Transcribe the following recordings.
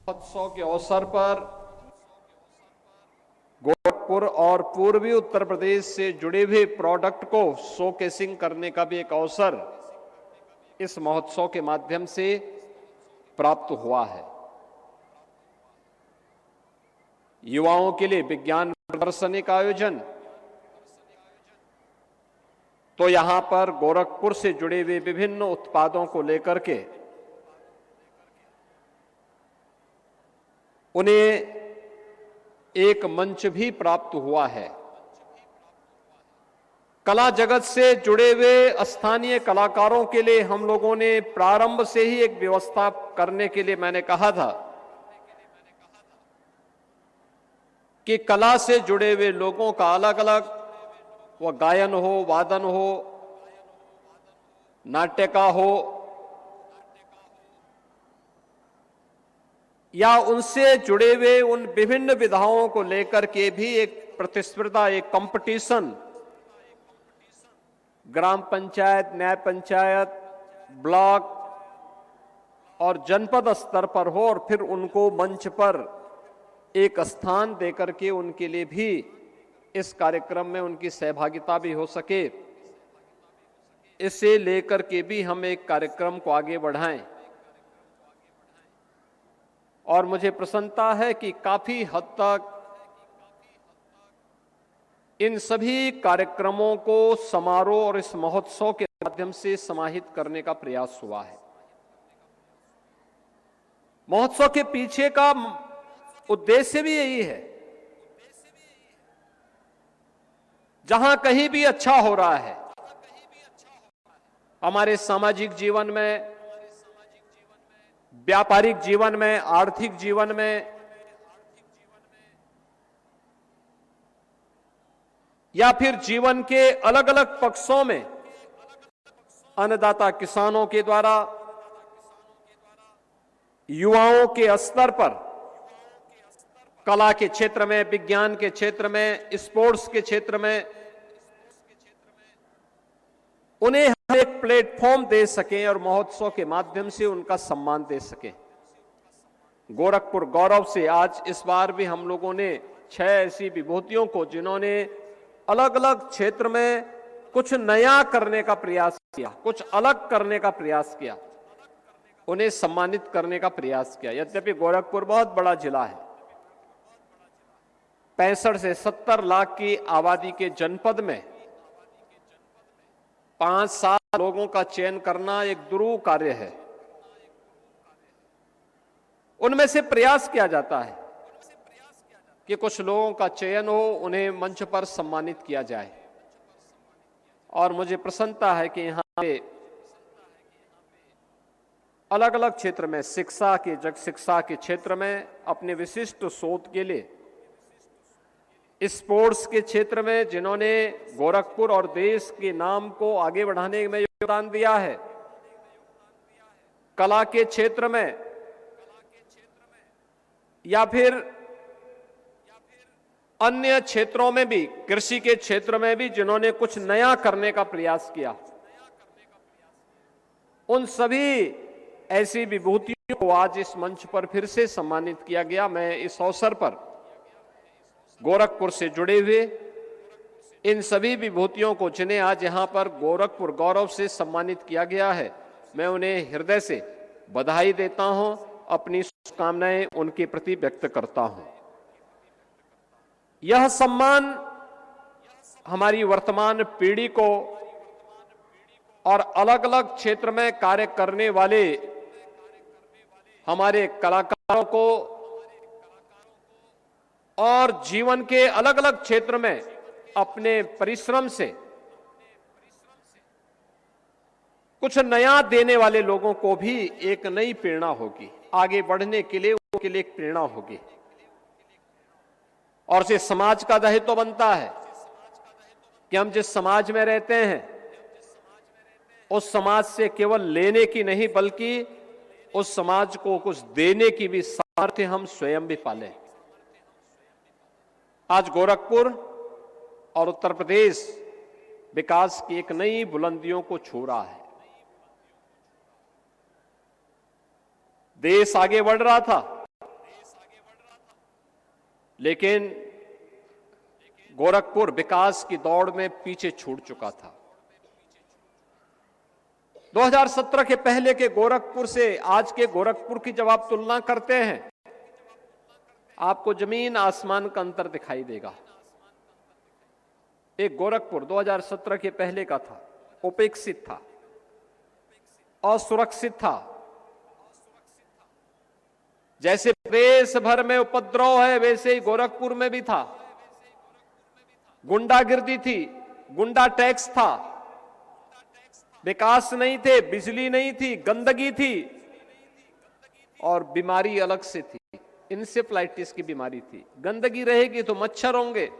महोत्सव के अवसर पर गोरखपुर और पूर्वी उत्तर प्रदेश से जुड़े हुए प्रोडक्ट को शोकेसिंग करने का भी एक अवसर इस महोत्सव के माध्यम से प्राप्त हुआ है। युवाओं के लिए विज्ञान प्रदर्शनी का आयोजन, तो यहां पर गोरखपुर से जुड़े हुए विभिन्न उत्पादों को लेकर के उन्हें एक मंच भी प्राप्त हुआ है। कला जगत से जुड़े हुए स्थानीय कलाकारों के लिए हम लोगों ने प्रारंभ से ही एक व्यवस्था करने के लिए मैंने कहा था कि कला से जुड़े हुए लोगों का अलग अलग, वह गायन हो, वादन हो, नाट्य का हो या उनसे जुड़े हुए उन विभिन्न विधाओं को लेकर के भी एक प्रतिस्पर्धा, एक कंपटीशन ग्राम पंचायत, न्याय पंचायत, ब्लॉक और जनपद स्तर पर हो और फिर उनको मंच पर एक स्थान देकर के उनके लिए भी इस कार्यक्रम में उनकी सहभागिता भी हो सके, इसे लेकर के भी हम एक कार्यक्रम को आगे बढ़ाएं। और मुझे प्रसन्नता है कि काफी हद तक इन सभी कार्यक्रमों को समारोह और इस महोत्सव के माध्यम से समाहित करने का प्रयास हुआ है। महोत्सव के पीछे का उद्देश्य भी यही है, जहां कहीं भी अच्छा हो रहा है हमारे सामाजिक जीवन में, व्यापारिक जीवन में, आर्थिक जीवन में या फिर जीवन के अलग अलग पक्षों में अन्नदाता किसानों के द्वारा युवाओं के स्तर पर कला के क्षेत्र में, विज्ञान के क्षेत्र में, स्पोर्ट्स के क्षेत्र में उन्हें हम एक प्लेटफॉर्म दे सकें और महोत्सव के माध्यम से उनका सम्मान दे सकें। गोरखपुर गौरव से आज इस बार भी हम लोगों ने 6 ऐसी विभूतियों को, जिन्होंने अलग अलग क्षेत्र में कुछ नया करने का प्रयास किया, कुछ अलग करने का प्रयास किया, उन्हें सम्मानित करने का प्रयास किया। यद्यपि गोरखपुर बहुत बड़ा जिला है, 65 से 70 लाख की आबादी के जनपद में 5-7 लोगों का चयन करना एक दुरूह कार्य है। उनमें से प्रयास किया जाता है कि कुछ लोगों का चयन हो, उन्हें मंच पर सम्मानित किया जाए। और मुझे प्रसन्नता है कि यहां पे अलग अलग क्षेत्र में, शिक्षा के क्षेत्र में अपने विशिष्ट शोध के लिए, स्पोर्ट्स के क्षेत्र में जिन्होंने गोरखपुर और देश के नाम को आगे बढ़ाने में योगदान दिया है, कला के क्षेत्र में या फिर अन्य क्षेत्रों में भी, कृषि के क्षेत्र में भी जिन्होंने कुछ नया करने का प्रयास किया, उन सभी ऐसी विभूतियों को आज इस मंच पर फिर से सम्मानित किया गया। मैं इस अवसर पर गोरखपुर से जुड़े हुए इन सभी विभूतियों को, जिन्हें आज यहां पर गोरखपुर गौरव से सम्मानित किया गया है, मैं उन्हें हृदय से बधाई देता हूं, अपनी शुभकामनाएं उनके प्रति व्यक्त करता हूं। यह सम्मान हमारी वर्तमान पीढ़ी को और अलग अलग क्षेत्र में कार्य करने वाले हमारे कलाकारों को और जीवन के अलग अलग क्षेत्र में अपने परिश्रम से कुछ नया देने वाले लोगों को भी एक नई प्रेरणा होगी, आगे बढ़ने के लिए उनके लिए एक प्रेरणा होगी। और से समाज का दायित्व बनता है कि हम जिस समाज में रहते हैं उस समाज से केवल लेने की नहीं, बल्कि उस समाज को कुछ देने की भी सामर्थ्य हम स्वयं भी पालें। आज गोरखपुर और उत्तर प्रदेश विकास की एक नई बुलंदियों को छू रहा है। देश आगे बढ़ रहा था, लेकिन गोरखपुर विकास की दौड़ में पीछे छूट चुका था। 2017 के पहले के गोरखपुर से आज के गोरखपुर की जब आप तुलना करते हैं, आपको जमीन आसमान का अंतर दिखाई देगा। एक गोरखपुर 2017 के पहले का था, उपेक्षित था, असुरक्षित था। जैसे देश भर में उपद्रव है, वैसे ही गोरखपुर में भी था। गुंडागिर्दी थी, गुंडा टैक्स था, विकास नहीं थे, बिजली नहीं थी, गंदगी थी और बीमारी अलग से थी। इंसेफ्लाइटिस की बीमारी थी। गंदगी रहेगी तो मच्छर होंगे।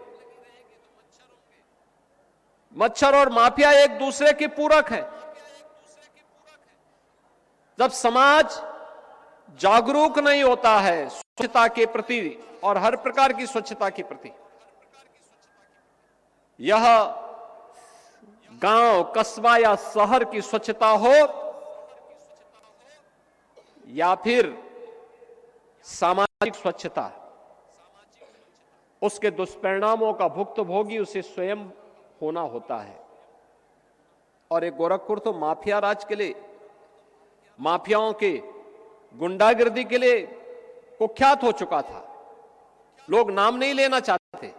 मच्छर और माफिया एक दूसरे के पूरक है। जब समाज जागरूक नहीं होता है स्वच्छता के प्रति और हर प्रकार की स्वच्छता के प्रति, यह गांव, कस्बा या शहर की स्वच्छता हो या फिर सामाजिक स्वच्छता, उसके दुष्परिणामों का भुक्तभोगी उसे स्वयं होना होता है। और एक गोरखपुर तो माफिया राज के लिए, माफियाओं के गुंडागिर्दी के लिए कुख्यात हो चुका था। लोग नाम नहीं लेना चाहते थे।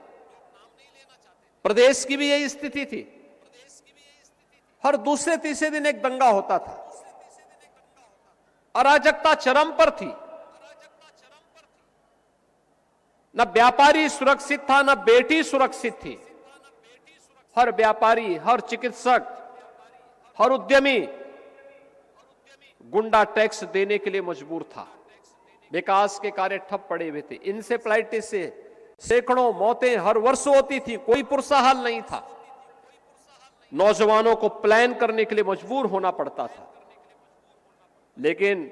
प्रदेश की भी यही स्थिति थी। हर दूसरे तीसरे दिन एक दंगा होता था। अराजकता चरम पर थी। न व्यापारी सुरक्षित था, न बेटी सुरक्षित थी। हर व्यापारी, हर चिकित्सक, हर उद्यमी गुंडा टैक्स देने के लिए मजबूर था। विकास के कार्य ठप पड़े हुए थे। इंसेफ्लाइटिस से सैकड़ों मौतें हर वर्ष होती थी, कोई पुरसा हाल नहीं था। नौजवानों को प्लान करने के लिए मजबूर होना पड़ता था। लेकिन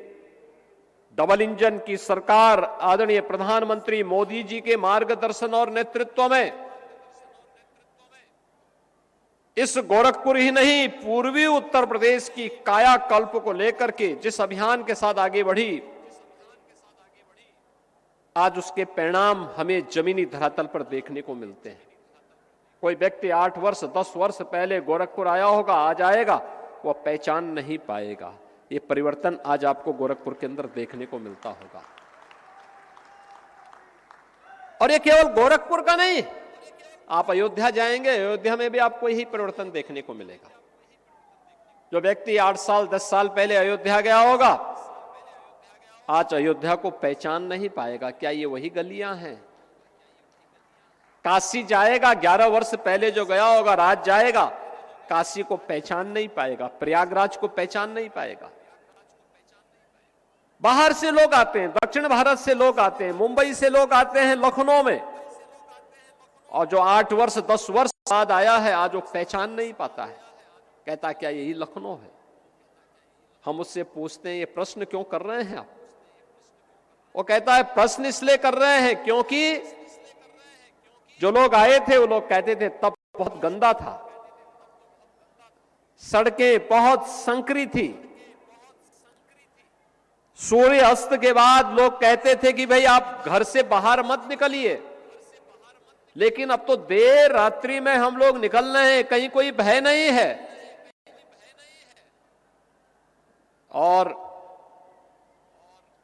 डबल इंजन की सरकार आदरणीय प्रधानमंत्री मोदी जी के मार्गदर्शन और नेतृत्व में इस गोरखपुर ही नहीं, पूर्वी उत्तर प्रदेश की कायाकल्प को लेकर के जिस अभियान के साथ आगे बढ़ी, आज उसके परिणाम हमें जमीनी धरातल पर देखने को मिलते हैं। कोई व्यक्ति 8 वर्ष 10 वर्ष पहले गोरखपुर आया होगा, आज आएगा, वह पहचान नहीं पाएगा। ये परिवर्तन आज आपको गोरखपुर के अंदर देखने को मिलता होगा। और ये केवल गोरखपुर का नहीं, आप अयोध्या जाएंगे, अयोध्या में भी आपको यही परिवर्तन देखने को मिलेगा। जो व्यक्ति 8 साल 10 साल पहले अयोध्या गया होगा, आज अयोध्या को पहचान नहीं पाएगा। क्या ये वही गलियां हैं? काशी जाएगा, 11 वर्ष पहले जो गया होगा, राज जाएगा, काशी को पहचान नहीं पाएगा, प्रयागराज को पहचान नहीं पाएगा। बाहर से लोग आते हैं, दक्षिण भारत से लोग आते हैं, मुंबई से लोग आते हैं लखनऊ में, और जो 8 वर्ष 10 वर्ष बाद आया है, आज वो पहचान नहीं पाता है। कहता क्या यही लखनऊ है? हम उससे पूछते हैं ये प्रश्न क्यों कर रहे हैं आप? वो कहता है प्रश्न इसलिए कर रहे हैं क्योंकि जो लोग आए थे वो लोग कहते थे तब बहुत गंदा था, सड़कें बहुत संकरी थी, सूर्य अस्त के बाद लोग कहते थे कि भाई आप घर से बाहर मत निकलिए। लेकिन अब तो देर रात्रि में हम लोग निकल रहे हैं, कहीं कोई भय नहीं है। और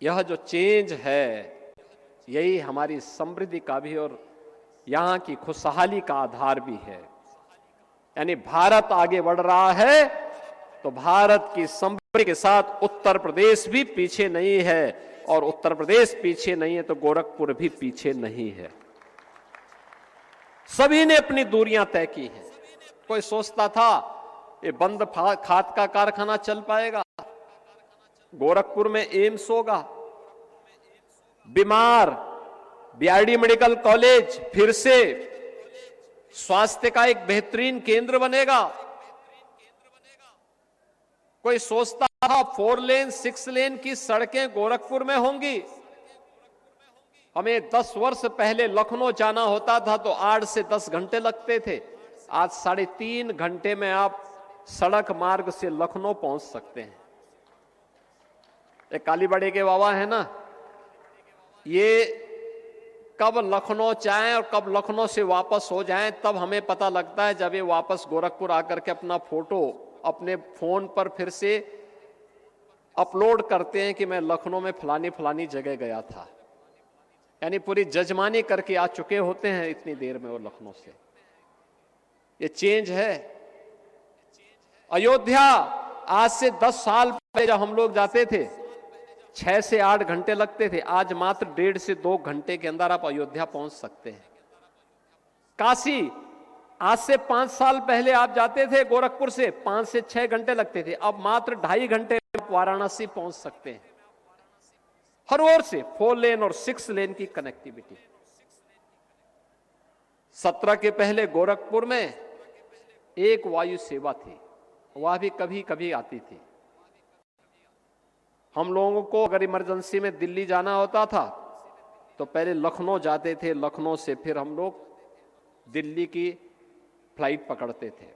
यह जो चेंज है, यही हमारी समृद्धि का भी और यहां की खुशहाली का आधार भी है। यानी भारत आगे बढ़ रहा है तो भारत की समृद्धि के साथ उत्तर प्रदेश भी पीछे नहीं है, और उत्तर प्रदेश पीछे नहीं है तो गोरखपुर भी पीछे नहीं है। सभी ने अपनी दूरियां तय की हैं। कोई सोचता था ये बंद खाद का कारखाना चल पाएगा, गोरखपुर में एम्स होगा, बीमार बीआरडी मेडिकल कॉलेज फिर से स्वास्थ्य का एक बेहतरीन केंद्र बनेगा। कोई सोचता था 4 लेन 6 लेन की सड़कें गोरखपुर में होंगी। हमें 10 वर्ष पहले लखनऊ जाना होता था तो 8 से 10 घंटे लगते थे। आज 3.5 घंटे में आप सड़क मार्ग से लखनऊ पहुंच सकते हैं। एक कालीबाड़ी के बाबा है ना, ये कब लखनऊ जाएं और कब लखनऊ से वापस हो जाएं, तब हमें पता लगता है जब ये वापस गोरखपुर आकर के अपना फोटो अपने फोन पर फिर से अपलोड करते हैं कि मैं लखनऊ में फलानी फलानी जगह गया था। यानी पूरी जजमानी करके आ चुके होते हैं इतनी देर में वो लखनऊ से। ये चेंज है। अयोध्या आज से 10 साल पहले जब हम लोग जाते थे 6 से 8 घंटे लगते थे, आज मात्र 1.5 से 2 घंटे के अंदर आप अयोध्या पहुंच सकते हैं। काशी आज से 5 साल पहले आप जाते थे गोरखपुर से 5 से 6 घंटे लगते थे, अब मात्र 2.5 घंटे में आप वाराणसी पहुंच सकते हैं। हर ओर से 4 लेन और 6 लेन की कनेक्टिविटी। 17 के पहले गोरखपुर में एक वायु सेवा थी, वह भी कभी कभी आती थी। हम लोगों को अगर इमरजेंसी में दिल्ली जाना होता था तो पहले लखनऊ जाते थे, लखनऊ से फिर हम लोग दिल्ली की फ्लाइट पकड़ते थे,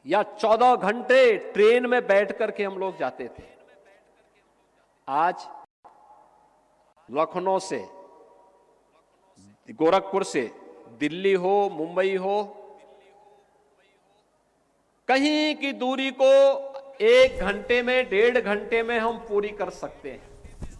या 14 घंटे ट्रेन में बैठ करके हम लोग जाते थे। आज लखनऊ से, गोरखपुर से दिल्ली हो, मुंबई हो, कहीं की दूरी को 1 घंटे में, 1.5 घंटे में हम पूरी कर सकते हैं।